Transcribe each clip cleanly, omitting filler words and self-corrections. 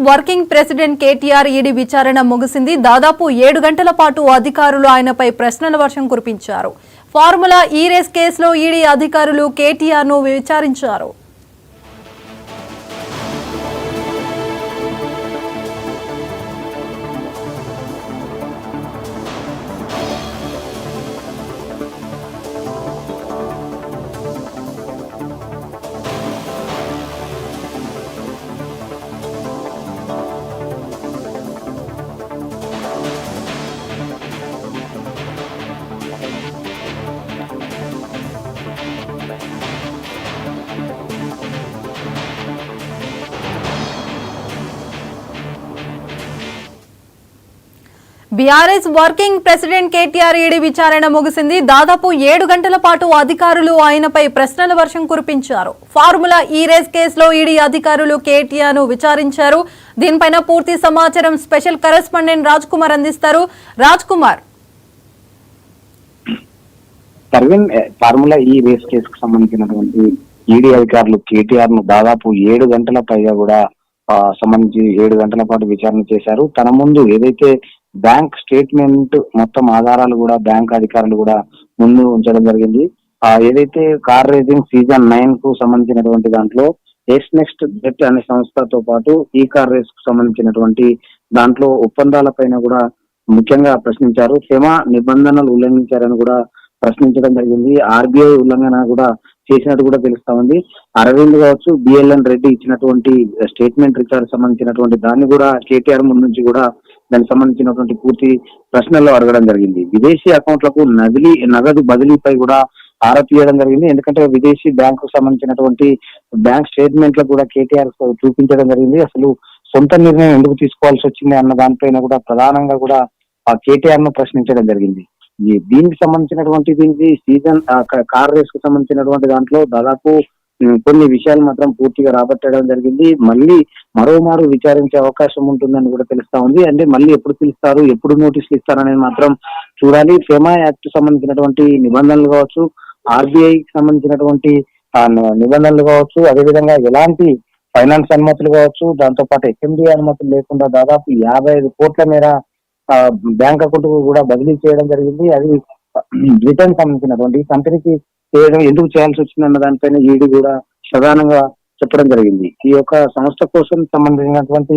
Working president KTR ED విచారణ ముగిసింది. దాదాపు 7 గంటల పాటు అధికారులు ఆయనపై ప్రశ్నల వర్షం కురిపించారు. ఫార్ములా ఈ రేస్ కేసులో ఈడీ అధికారులు కేటీఆర్ ను విచారించారు. BRS working president KTR ED విచారణ ముగిసింది. దాదాపు 7 గంటల పాటు అధికారులు ఆయనపై ప్రశ్నల వర్షం కురిపించారు. ఫార్ములా ఈ రేస్ కేసులో ఈడీ అధికారులు కేటీఆర్ ను విచారించారు. దీనిపైన పూర్తి సమాచారం స్పెషల్ కరెస్పాండెంట్ రాజ్ కుమార్ అందిస్తారు. రాజ్ కుమార్, ఫార్ములా ఈ రేస్ కేసుకు సంబంధించినటువంటి ఈడీ అధికారులు కేటీఆర్ ను దాదాపు 7 గంటల పైగా కూడా సంబంధించి 7 గంటల పాటు విచారణ చేశారు. తన ముందు ఏదైతే బ్యాంక్ స్టేట్మెంట్ మొత్తం ఆధారాలు కూడా బ్యాంక్ అధికారులు కూడా ముందు ఉంచడం జరిగింది. ఏదైతే కార్ రేసింగ్ సీజన్ 9 కు సంబంధించినటువంటి దాంట్లో ఎస్ నెక్స్ట్ బెట్ అనే సంస్థతో పాటు ఈ కార్ రేస్ కు సంబంధించినటువంటి దాంట్లో ఒప్పందాల పైన కూడా ముఖ్యంగా ప్రశ్నించారు. ఫెమా నిబంధనలు ఉల్లంఘించారని కూడా ప్రశ్నించడం జరిగింది. ఆర్బీఐ ఉల్లంఘన కూడా చేసినట్టు కూడా తెలుస్తా ఉంది. అరవింద్ కావచ్చు, బిఎల్ఎన్ రెడ్డి ఇచ్చినటువంటి స్టేట్మెంట్ రికార్డు సంబంధించినటువంటి దాన్ని కూడా కేటీఆర్ ముందు నుంచి కూడా దానికి సంబంధించినటువంటి పూర్తి ప్రశ్నలు అడగడం జరిగింది. విదేశీ అకౌంట్లకు నగదు బదిలీపై కూడా ఆరా తీయడం జరిగింది. ఎందుకంటే విదేశీ బ్యాంకు సంబంధించినటువంటి బ్యాంక్ స్టేట్మెంట్లకు కూడా కేటీఆర్ చూపించడం జరిగింది. అసలు సొంత నిర్ణయం ఎందుకు తీసుకోవాల్సి వచ్చింది అన్న దానిపైన కూడా ప్రధానంగా కూడా ఆ కేటీఆర్ ను ప్రశ్నించడం జరిగింది. దీనికి సంబంధించినటువంటి సీజన్ కార్ రేస్ కు సంబంధించినటువంటి దాంట్లో దాదాపు కొన్ని విషయాలు మాత్రం పూర్తిగా రాబట్టడం జరిగింది. మళ్ళీ మరోమారు విచారించే అవకాశం ఉంటుందని కూడా తెలుస్తా ఉంది. అంటే మళ్ళీ ఎప్పుడు పిలుస్తారు, ఎప్పుడు నోటీసులు ఇస్తారనేది మాత్రం చూడాలి. ఫెమా యాక్ట్ సంబంధించినటువంటి నిబంధనలు కావచ్చు, ఆర్బీఐకి సంబంధించినటువంటి నిబంధనలు కావచ్చు, అదేవిధంగా ఎలాంటి ఫైనాన్స్ అనుమతులు కావచ్చు, దాంతో పాటు ఎఫ్ఎండి అనుమతులు లేకుండా దాదాపు 55 కోట్ల మేర బ్యాంక్ అకౌంట్ కూడా బదిలీ చేయడం జరిగింది. అది రిటర్న్ సంబంధించినటువంటి కంపెనీకి చేయడం ఎందుకు చేయాల్సి వచ్చిందన్న దానిపైన ఈడీ కూడా ప్రధానంగా చెప్పడం జరిగింది. ఈ యొక్క సంస్థ కోసం సంబంధించినటువంటి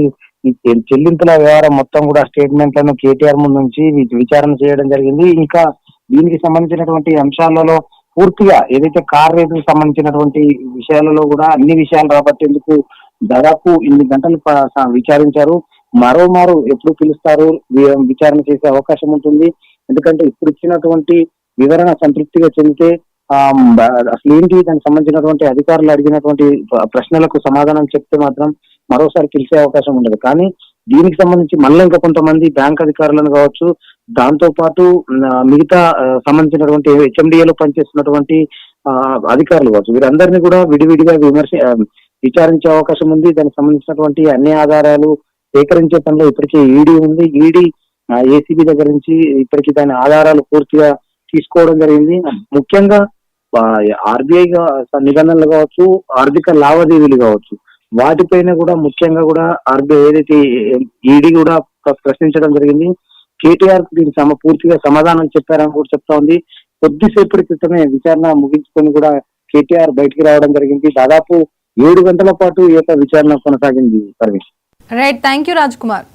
చెల్లింపుల వ్యవహారం మొత్తం కూడా స్టేట్మెంట్లను కేటీఆర్ ముందు నుంచి విచారణ చేయడం జరిగింది. ఇంకా దీనికి సంబంధించినటువంటి అంశాలలో పూర్తిగా ఏదైతే కార్ రేటుకు సంబంధించినటువంటి విషయాలలో కూడా అన్ని విషయాలు రాబట్టేందుకు దాదాపు 8 గంటలు విచారించారు. మరోమారు ఎప్పుడు పిలుస్తారు, విచారణ చేసే అవకాశం ఉంటుంది. ఎందుకంటే ఇప్పుడు ఇచ్చినటువంటి వివరణ సంతృప్తిగా చెందితే అసలు ఏంటి దానికి సంబంధించినటువంటి అధికారులు అడిగినటువంటి ప్రశ్నలకు సమాధానం చెప్తే మాత్రం మరోసారి పిలిచే అవకాశం ఉండదు. కానీ దీనికి సంబంధించి మళ్ళీ ఇంకా కొంతమంది బ్యాంక్ అధికారులను కావచ్చు, దాంతో పాటు మిగతా సంబంధించినటువంటి హెచ్ఎండిఏలో పనిచేస్తున్నటువంటి అధికారులు కావచ్చు, వీరందరినీ కూడా విడివిడిగా విచారించే అవకాశం ఉంది. దానికి సంబంధించినటువంటి అన్ని ఆధారాలు సేకరించే పనిలో ఇప్పటికీ ఈడీ ఉంది. ఈడీ ఏసీబీ దగ్గర నుంచి ఇప్పటికీ దాని ఆధారాలు పూర్తిగా తీసుకోవడం జరిగింది. ముఖ్యంగా ఆర్బీఐ నిబంధనలు కావచ్చు, ఆర్థిక లావాదేవీలు కావచ్చు, వాటిపైన కూడా ముఖ్యంగా కూడా ఆర్బీఐ ఏదైతే ఈడీ కూడా ప్రశ్నించడం జరిగింది. కేటీఆర్ దీనికి పూర్తిగా సమాధానం చెప్పారని కూడా చెప్తా ఉంది. కొద్దిసేపటి క్రితమే విచారణ ముగించుకొని కూడా కేటీఆర్ బయటికి రావడం జరిగింది. దాదాపు 7 గంటల పాటు ఈ యొక్క విచారణ కొనసాగింది. Right, thank you Raj Kumar.